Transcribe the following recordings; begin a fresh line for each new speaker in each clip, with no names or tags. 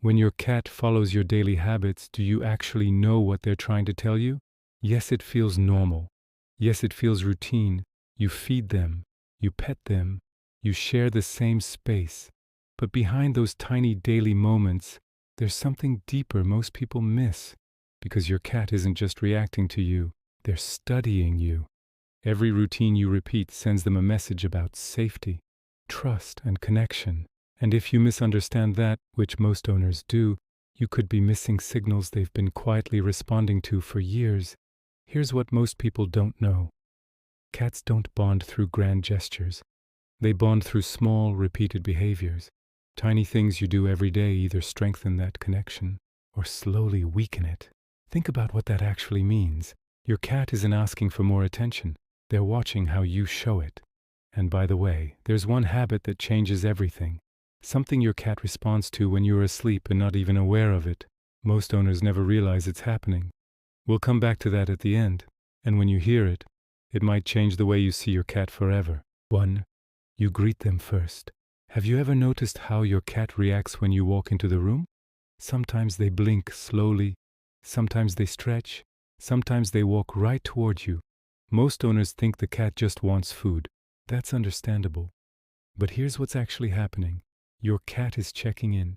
When your cat follows your daily habits, do you actually know what they're trying to tell you? Yes, it feels normal. Yes, it feels routine. You feed them, you pet them, you share the same space. But behind those tiny daily moments, there's something deeper most people miss. Because your cat isn't just reacting to you, they're studying you. Every routine you repeat sends them a message about safety, trust, and connection. And if you misunderstand that, which most owners do, you could be missing signals they've been quietly responding to for years. Here's what most people don't know. Cats don't bond through grand gestures. They bond through small, repeated behaviors. Tiny things you do every day either strengthen that connection or slowly weaken it. Think about what that actually means. Your cat isn't asking for more attention. They're watching how you show it. And by the way, there's one habit that changes everything. Something your cat responds to when you're asleep and not even aware of it. Most owners never realize it's happening. We'll come back to that at the end. And when you hear it, it might change the way you see your cat forever. 1. You greet them first. Have you ever noticed how your cat reacts when you walk into the room? Sometimes they blink slowly, sometimes they stretch, sometimes they walk right toward you. Most owners think the cat just wants food. That's understandable. But here's what's actually happening. Your cat is checking in.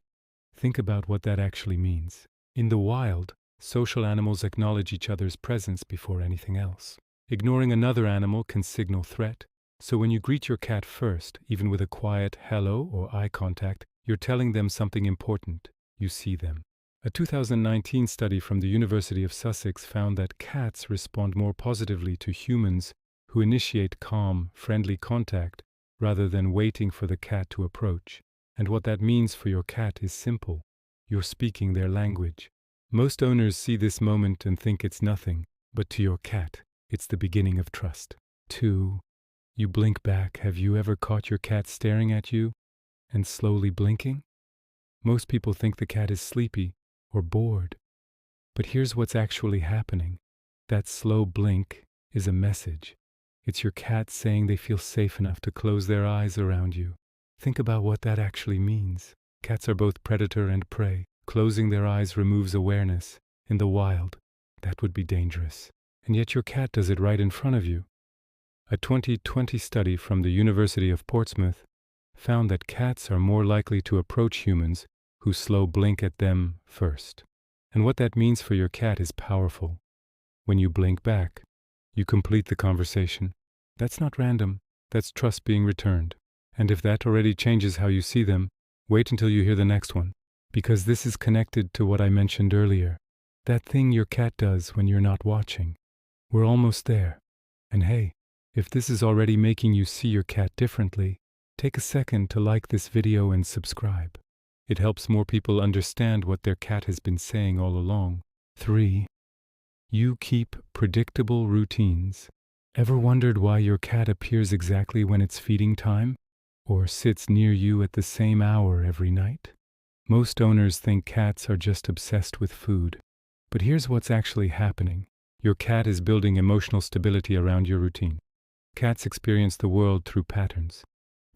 Think about what that actually means. In the wild, social animals acknowledge each other's presence before anything else. Ignoring another animal can signal threat. So when you greet your cat first, even with a quiet hello or eye contact, you're telling them something important. You see them. A 2019 study from the University of Sussex found that cats respond more positively to humans who initiate calm, friendly contact rather than waiting for the cat to approach. And what that means for your cat is simple. You're speaking their language. Most owners see this moment and think it's nothing, but to your cat, it's the beginning of trust. 2. You blink back. Have you ever caught your cat staring at you and slowly blinking? Most people think the cat is sleepy or bored. But here's what's actually happening. That slow blink is a message. It's your cat saying they feel safe enough to close their eyes around you. Think about what that actually means. Cats are both predator and prey. Closing their eyes removes awareness. In the wild, that would be dangerous. And yet your cat does it right in front of you. A 2020 study from the University of Portsmouth found that cats are more likely to approach humans who slow blink at them first. And what that means for your cat is powerful. When you blink back, you complete the conversation. That's not random. That's trust being returned. And if that already changes how you see them, wait until you hear the next one. Because this is connected to what I mentioned earlier. That thing your cat does when you're not watching. We're almost there. And hey, if this is already making you see your cat differently, take a second to like this video and subscribe. It helps more people understand what their cat has been saying all along. 3. You keep predictable routines. Ever wondered why your cat appears exactly when it's feeding time? Or sits near you at the same hour every night? Most owners think cats are just obsessed with food. But here's what's actually happening. Your cat is building emotional stability around your routine. Cats experience the world through patterns.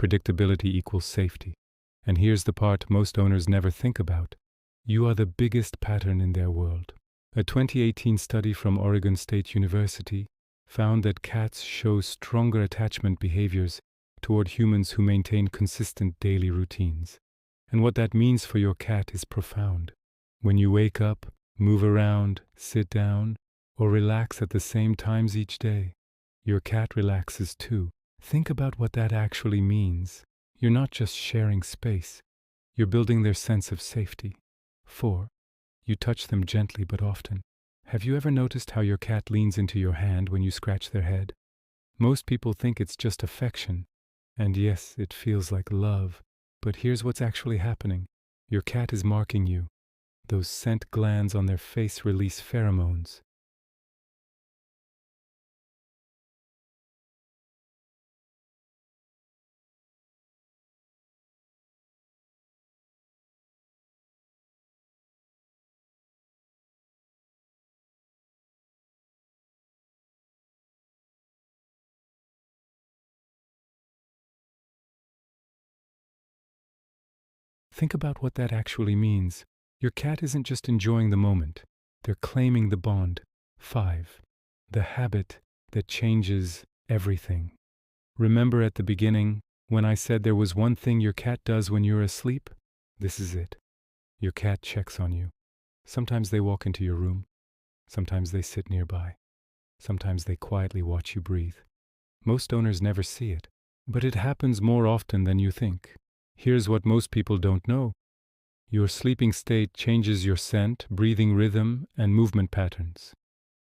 Predictability equals safety. And here's the part most owners never think about. You are the biggest pattern in their world. A 2018 study from Oregon State University found that cats show stronger attachment behaviors toward humans who maintain consistent daily routines. And what that means for your cat is profound. When you wake up, move around, sit down, or relax at the same times each day, your cat relaxes too. Think about what that actually means. You're not just sharing space. You're building their sense of safety. 4. You touch them gently but often. Have you ever noticed how your cat leans into your hand when you scratch their head? Most people think it's just affection. And yes, it feels like love. But here's what's actually happening. Your cat is marking you. Those scent glands on their face release pheromones. Think about what that actually means. Your cat isn't just enjoying the moment, they're claiming the bond. 5. The habit that changes everything. Remember at the beginning when I said there was one thing your cat does when you're asleep? This is it. Your cat checks on you. Sometimes they walk into your room. Sometimes they sit nearby. Sometimes they quietly watch you breathe. Most owners never see it, but it happens more often than you think. Here's what most people don't know. Your sleeping state changes your scent, breathing rhythm, and movement patterns.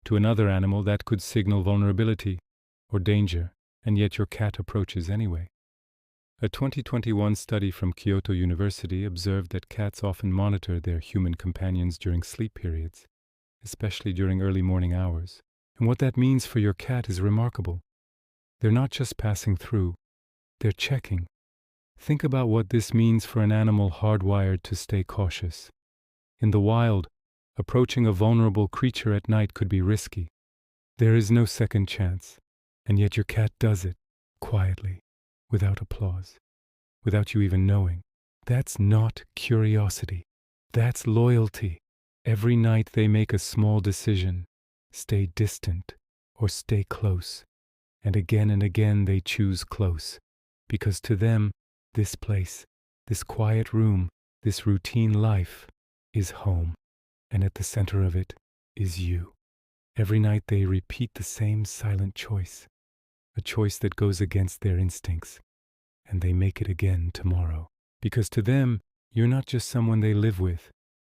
To another animal, that could signal vulnerability or danger, and yet your cat approaches anyway. A 2021 study from Kyoto University observed that cats often monitor their human companions during sleep periods, especially during early morning hours. And what that means for your cat is remarkable. They're not just passing through, they're checking. Think about what this means for an animal hardwired to stay cautious. In the wild, approaching a vulnerable creature at night could be risky. There is no second chance, and yet your cat does it, quietly, without applause, without you even knowing. That's not curiosity. That's loyalty. Every night they make a small decision. Stay distant or stay close. And again they choose close. Because to them, this place, this quiet room, this routine life is home. And at the center of it is you. Every night they repeat the same silent choice. A choice that goes against their instincts. And they make it again tomorrow. Because to them, you're not just someone they live with.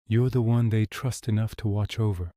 You're the one they trust enough to watch over.